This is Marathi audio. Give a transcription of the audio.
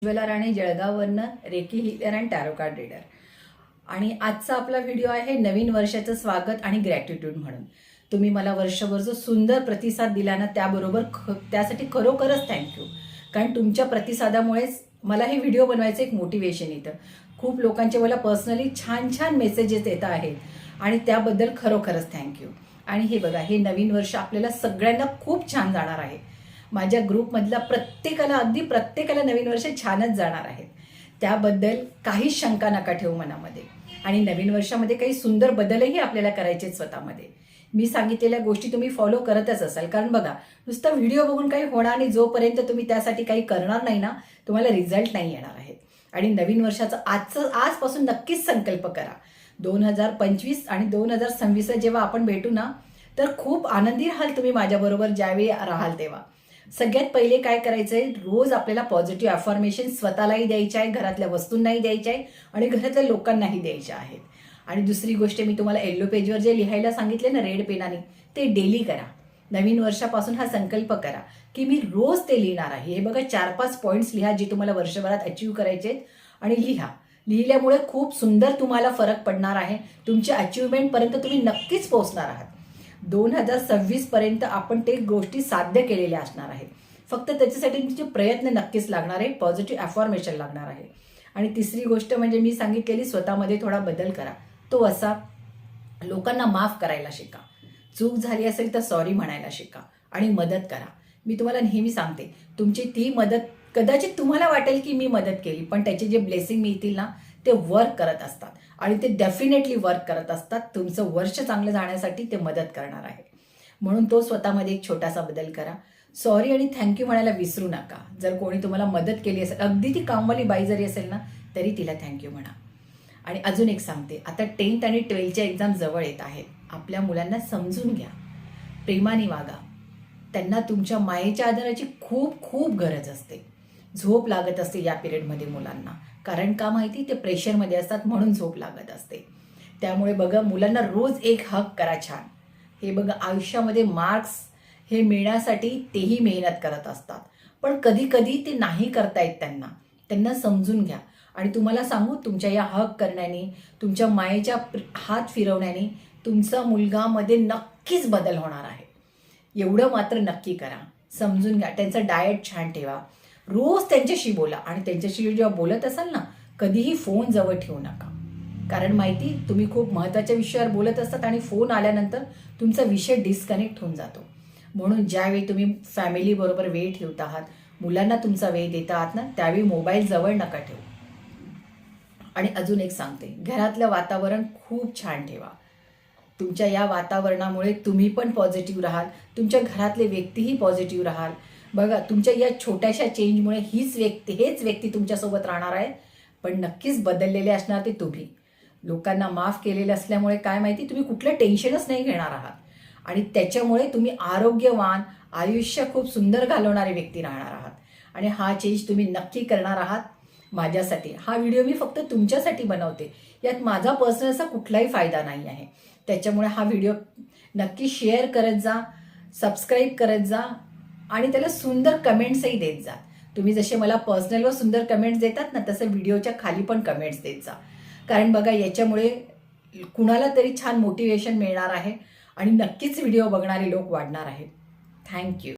उज्ज्वला राणे जळगाववरनं reiki healer and tarot card reader. आणि आजचा आपला व्हिडिओ आहे नवीन वर्षाचं स्वागत आणि ग्रॅटिट्यूड म्हणून. तुम्ही मला वर्षभर जो सुंदर प्रतिसाद दिला ना त्याबरोबर त्यासाठी खरोखरच थँक्यू. कारण तुमच्या प्रतिसादामुळेच मला हे व्हिडिओ बनवायचं एक मोटिवेशन येतं. खूप लोकांचे मला पर्सनली छान छान मेसेजेस येत आहेत आणि त्याबद्दल खरोखरच थँक्यू. आणि हे बघा, हे नवीन वर्ष आपल्याला सगळ्यांना खूप छान जाणार आहे. माझ्या ग्रुपमधल्या अगदी प्रत्येकाला नवीन वर्ष छानच जाणार आहे. त्याबद्दल काही शंका नका ठेवू मनामध्ये. आणि नवीन वर्षामध्ये काही सुंदर बदलही आपल्याला करायचे स्वतःमध्ये. मी सांगितलेल्या गोष्टी तुम्ही फॉलो करतच असाल, कारण बघा, नुसतं व्हिडिओ बघून काही होणार नाही. जोपर्यंत तुम्ही त्यासाठी काही करणार नाही ना, तुम्हाला रिझल्ट नाही येणार आहेत. आणि नवीन वर्षाचं आजपासून नक्कीच संकल्प करा. 2025 आणि 2026 जेव्हा आपण भेटू ना, तर खूप आनंदी राहाल तुम्ही माझ्याबरोबर ज्यावेळी राहाल तेव्हा. सगळ्यात पहिले काय करायचंय, रोज आपल्याला पॉझिटिव्ह अफर्मेशन स्वतःलाही द्यायचे आहे, घरातल्या वस्तूंनाही द्यायचे आहे आणि घरातल्या लोकांनाही द्यायचे आहेत. आणि दुसरी गोष्ट, मी तुम्हाला येलो पेजवर जे लिहायला सांगितले ना रेड पेनाने, ते डेली करा. नवीन वर्षापासून हा संकल्प करा की मी रोज ते लिहिणार आहे. हे बघा, 4-5 पॉईंट्स लिहा जे तुम्हाला वर्षभरात अचीव्ह करायचे आहेत आणि लिहा. लिहिल्यामुळे खूप सुंदर तुम्हाला फरक पडणार आहे. तुमच्या अचिव्हमेंटपर्यंत तुम्ही नक्कीच पोहोचणार आहात. 2026 पर्यंत आपण ते गोष्टी साध्य केलेल्या असणार आहेत. फक्त त्याच्यासाठी तुमचे प्रयत्न नक्कीच लागणार आहे, पॉझिटिव्ह अफर्मेशन लागणार आहे. आणि तिसरी गोष्ट म्हणजे मी सांगितलेली, स्वतःमध्ये थोडा बदल करा. तो असा, लोकांना माफ करायला शिका. चूक झाली असेल तर सॉरी म्हणायला शिका आणि मदत करा. मी तुम्हाला नेहमी सांगते, तुमची ती मदत, कदाचित तुम्हाला वाटेल की मी मदत केली, पण त्याचे जे ब्लेसिंग मिळतील ना, ते वर्क करत असतात आणि ते डेफिनेटली वर्क करत असतात. तुमचं वर्ष चांगलं जाण्यासाठी ते मदत करणार आहे. म्हणून तो स्वतःमध्ये एक छोटासा बदल करा. सॉरी आणि थँक्यू म्हणायला विसरू नका. जर कोणी तुम्हाला मदत केली असेल, अगदी ती कामवाली बाई जरी असेल ना, तरी तिला थँक्यू म्हणा. आणि अजून एक सांगते, आता 10th आणि 12th एक्झाम जवळ येत आहेत. आपल्या मुलांना समजून घ्या, प्रेमाने वागा. त्यांना तुमच्या मायेच्या आदराची खूप खूप गरज असते. झोप लागत असते या पिरियडमध्ये मुलांना, कारण का माहिती, ते प्रेशरमध्ये असतात म्हणून झोप लागत असते. त्यामुळे बघा, मुलांना रोज एक हग करा छान. हे बघा, आयुष्यामध्ये मार्क्स हे मिळण्यासाठी तेही मेहनत करत असतात, पण कधी कधी ते नाही करता येत त्यांना समजून घ्या. आणि तुम्हाला सांगू, तुमच्या या हग करण्याने, तुमच्या मायेच्या हात फिरवण्याने तुमचा मुलगामध्ये नक्कीच बदल होणार आहे. एवढं मात्र नक्की करा. समजून घ्या, त्यांचं डाएट छान ठेवा, रोज त्यांच्याशी बोला. आणि त्यांच्याशी जेव्हा बोलत असाल ना, कधीही फोन जवळ ठेवू नका. कारण माहिती, तुम्ही खूप महत्त्वाच्या विषयावर बोलत असतात आणि फोन आल्यानंतर तुमचा विषय डिस्कनेक्ट होऊन जातो. म्हणून ज्यावेळी तुम्ही फॅमिलीबरोबर वेळ ठेवत आहात, मुलांना तुमचा वेळ देत आहात ना, त्यावेळी मोबाईल जवळ नका ठेवू. आणि अजून एक सांगते, घरातलं वातावरण खूप छान ठेवा. तुमच्या या वातावरणामुळे तुम्ही पण पॉझिटिव्ह राहाल, तुमच्या घरातले व्यक्तीही पॉझिटिव्ह राहाल. बघा, तुमच्या या छोट्याशा चेंजमुळे हेच व्यक्ती तुमच्यासोबत राहणार आहे, पण नक्कीच बदललेले असणार ते तुम्ही. लोकांना माफ केलेले असल्यामुळे काय माहिती, तुम्ही कुठलं टेन्शनच नाही घेणार आहात आणि त्याच्यामुळे तुम्ही आरोग्यवान, आयुष्य खूप सुंदर घालवणारे व्यक्ती राहणार आहात. आणि हा चेंज तुम्ही नक्की करणार आहात माझ्यासाठी. हा व्हिडिओ मी फक्त तुमच्यासाठी बनवते, यात माझा पर्सनल असा कुठलाही फायदा नाही आहे. त्याच्यामुळे हा व्हिडिओ नक्की शेअर करत जा, सबस्क्राईब करत जा आणि त्याला सुंदर कमेंट्सही देत जा. तुम्ही जसे मला पर्सनलवर सुंदर कमेंट्स देतात ना, तसं व्हिडिओच्या खाली पण कमेंट्स देत जा. कारण बघा, याच्यामुळे कुणाला तरी छान मोटिवेशन मिळणार आहे आणि नक्कीच व्हिडिओ बघणारे लोक वाढणार आहेत. थँक्यू.